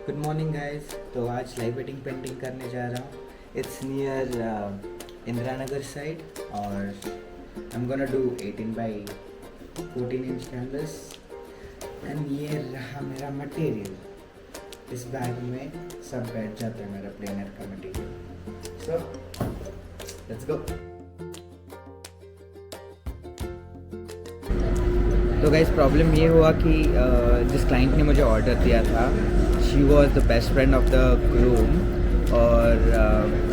Good morning guys. तो आज live wedding painting करने जा रहा हूँ। It's near Indira Nagar side और I am gonna do 18 by 14 inch canvas. And ये रहा मेरा मटेरियल। इस बैग में सब बैठ जाता है मेरा प्लेनर का मटेरियल। So let's go. तो गाइस प्रॉब्लम ये हुआ कि जिस क्लाइंट ने मुझे ऑर्डर दिया था she was the best friend of the groom और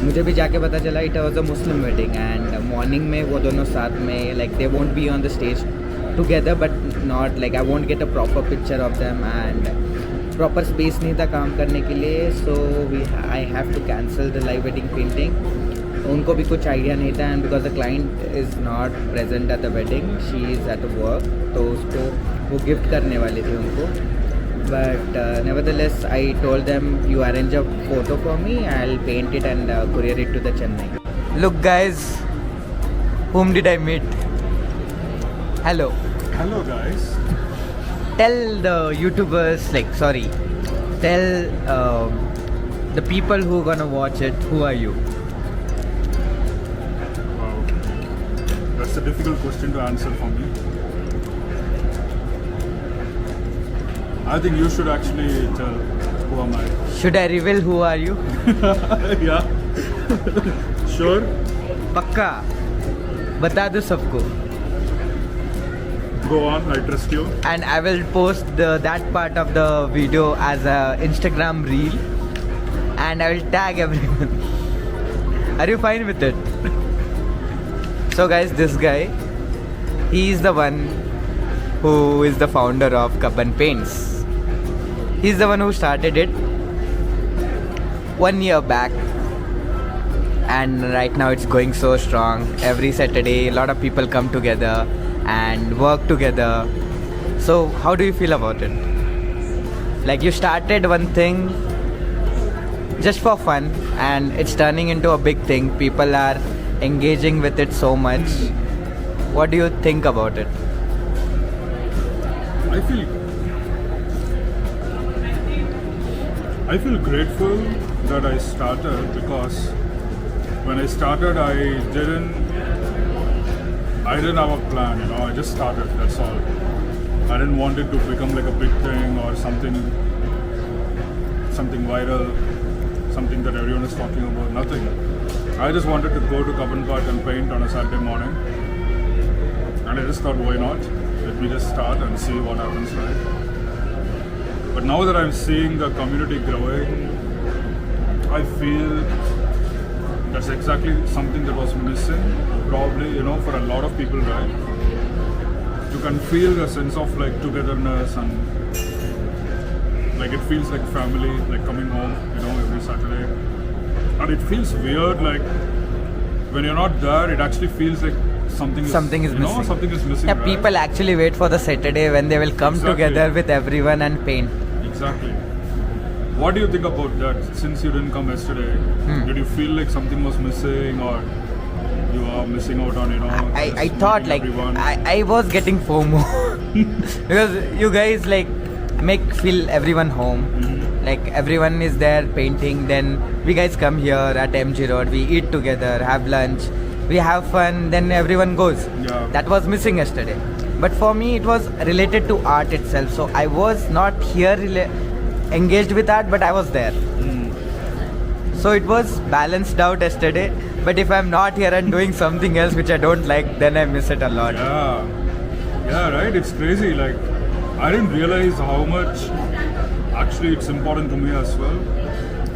मुझे भी जाके पता चला it was a Muslim wedding and morning में वो दोनों साथ में like they won't be on the stage together but not like I won't get a proper picture of them and proper space नहीं था काम करने के लिए। So I have to cancel the live wedding painting. उनको भी कुछ idea नहीं था and because the client is not present at the wedding, she is at work, तो उसको वो गिफ्ट करने वाले थे उनको। But nevertheless I told them you arrange a photo for me, I'll paint it and courier it to the Chennai. Look guys, whom did I meet? Hello. Hello guys. Tell the YouTubers, tell the people who gonna watch it, who are you? Wow. That's a difficult question to answer for me. I think you should actually tell who am I. Should I reveal who are you? Yeah. Sure. पक्का बता दो सबको. Go on, I trust you. And I will post that part of the video as a Instagram reel and I will tag everyone. Are you fine with it? So guys, this guy, he is the one who is the founder of Kaban Paints. He's the one who started it 1 year back and right now it's going so strong. Every Saturday a lot of people come together and work together. So how do you feel about it? Like you started one thing just for fun and it's turning into a big thing. People are engaging with it so much. What do you think about it? I feel grateful that I started, because when I started I didn't have a plan, I just started, that's all. I didn't want it to become like a big thing or something viral, something that everyone is talking about, nothing. I just wanted to go to Kaban Park and paint on a Saturday morning and I just thought, why not? Let me just start and see what happens, right? But now that I'm seeing the community growing, I feel that's exactly something that was missing, probably, for a lot of people, right? You can feel the sense of like togetherness and like it feels like family, like coming home, every Saturday. And it feels weird, like when you're not there, it actually feels like something is missing. Something is missing. Yeah, right? people actually wait for the Saturday when they will come together with everyone and paint. Exactly. What do you think about that? Since you didn't come yesterday, did you feel like something was missing, or you are missing out on, I thought like I was getting FOMO because you guys make feel everyone home. Like everyone is there painting, then we guys come here at MG Road, we eat together, have lunch, we have fun, then everyone goes. Yeah. That was missing yesterday. But for me it was related to art itself, so I was not here engaged with art, but I was there. So it was balanced out yesterday, but if I'm not here and doing something else which I don't like, then I miss it a lot. Yeah, right, it's crazy. Like I didn't realize how much actually it's important to me as well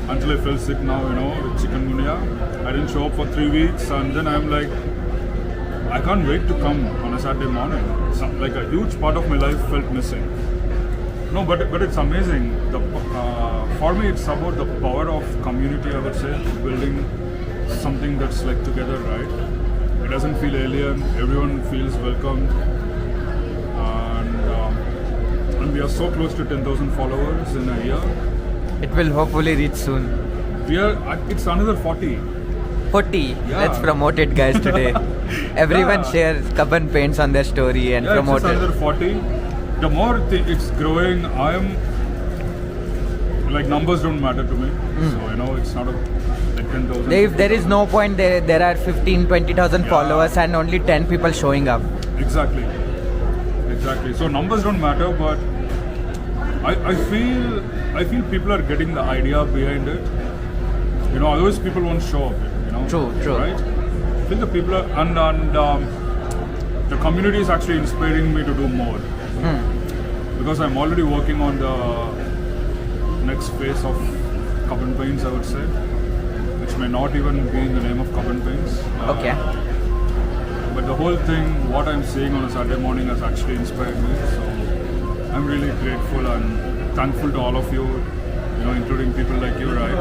until I fell sick now, with chikungunya. I didn't show up for 3 weeks and then I'm like, I can't wait to come on a Saturday morning. Like a huge part of my life felt missing. No, but it's amazing. For me, it's about the power of community, I would say, building something that's like together, right? It doesn't feel alien. Everyone feels welcome. And we are so close to 10,000 followers in a year. It will hopefully reach soon. It's another 40. 40. Yeah. Let's promote it, guys, today. Everyone share Kaban Paints on their story and promote it's it. another 40. The more it's growing, I am like numbers don't matter to me. So you know, it's not a like 10,000. If there is no point, there are 15, 20,000 Yeah. followers and only 10 people showing up. Exactly. So numbers don't matter, but I feel people are getting the idea behind it. You know, otherwise people won't show up. You know. True. Right. I think the people are, and the community is actually inspiring me to do more. Because I'm already working on the next phase of Cup and Paints, I would say, which may not even be in the name of Cup and Paints. Okay. But the whole thing, what I'm seeing on a Saturday morning has actually inspired me. So I'm really grateful and thankful to all of you, you know, including people like you, right?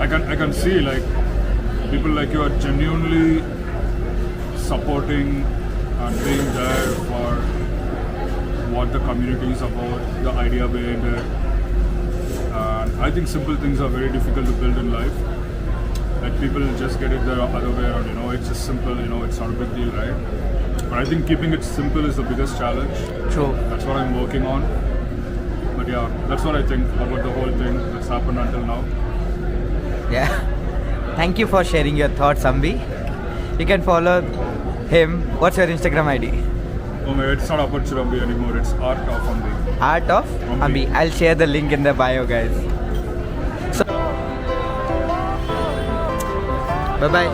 I can see like people like you are genuinely supporting and being there for what the community is about, the idea behind it. And I think simple things are very difficult to build in life. Like people just get it the other way around, you know, it's just simple, you know, it's not a big deal, right? But I think keeping it simple is the biggest challenge. True. That's what I'm working on. But yeah, that's what I think about the whole thing that's happened until now. Yeah. Thank you for sharing your thoughts, Ambi. You can follow him. What's your Instagram ID? Oh my, it's not Aperture Ambi anymore, it's Art of Ambi. Art of Ambi. Ambi. I'll share the link in the bio, guys. So, bye-bye.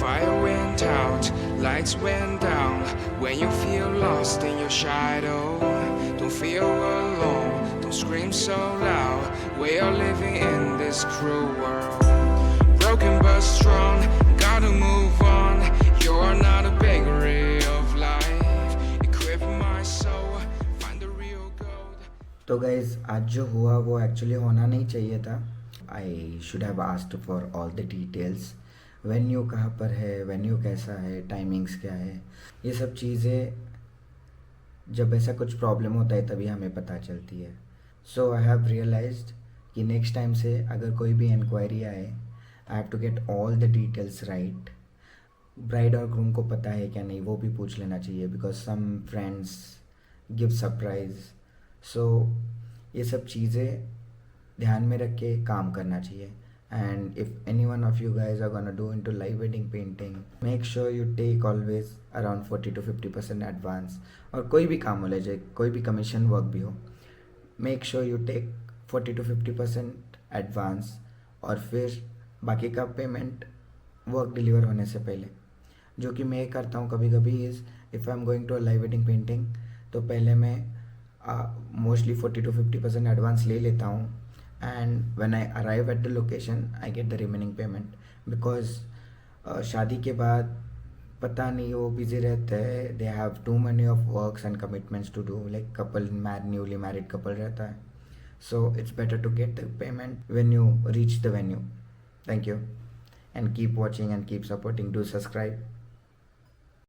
Fire went out, lights went down. When you feel lost in your shadow, don't feel alone, don't scream so loud. We are living in this cruel world, broken but strong, gotta move on. You're not a bakery of life, equip my soul, find the real gold. तो guys आज जो हुआ वो actually होना नहीं चाहिए था. I should have asked for all the details. Venue कहाँ पर है, वेन्यू कैसा है, टाइमिंग्स क्या है, ये सब चीज़ें जब ऐसा कुछ प्रॉब्लम होता है तभी हमें पता चलती है. सो आई हैव रियलाइज्ड कि नेक्स्ट टाइम से अगर कोई भी इंक्वायरी आए, I have to get all the details right. Bride और ग्रूम को पता है क्या नहीं वो भी पूछ लेना चाहिए, because some friends give surprise. So ये सब चीज़ें ध्यान में रख के काम करना चाहिए. And if any one of you guys are gonna do into live wedding painting, make sure you take always around 40 to 50% advance. और कोई भी काम हो ले जाए, कोई भी कमीशन वर्क भी हो, make sure you take 40 to 50% advance और फिर बाकी का पेमेंट वर्क डिलीवर होने से पहले. जो कि मैं करता हूँ कभी कभी is if I am going to a live wedding painting, तो पहले मैं मोस्टली 40 to 50% एडवांस ले लेता हूँ. And when I arrive at the location, I get the remaining payment because शादी के बाद पता नहीं वो बिजी रहते हैं. They have too many of works and commitments to do, like couple newly married couple रहता है. So it's better to get the payment when you reach the venue. Thank you and keep watching and keep supporting. Do subscribe.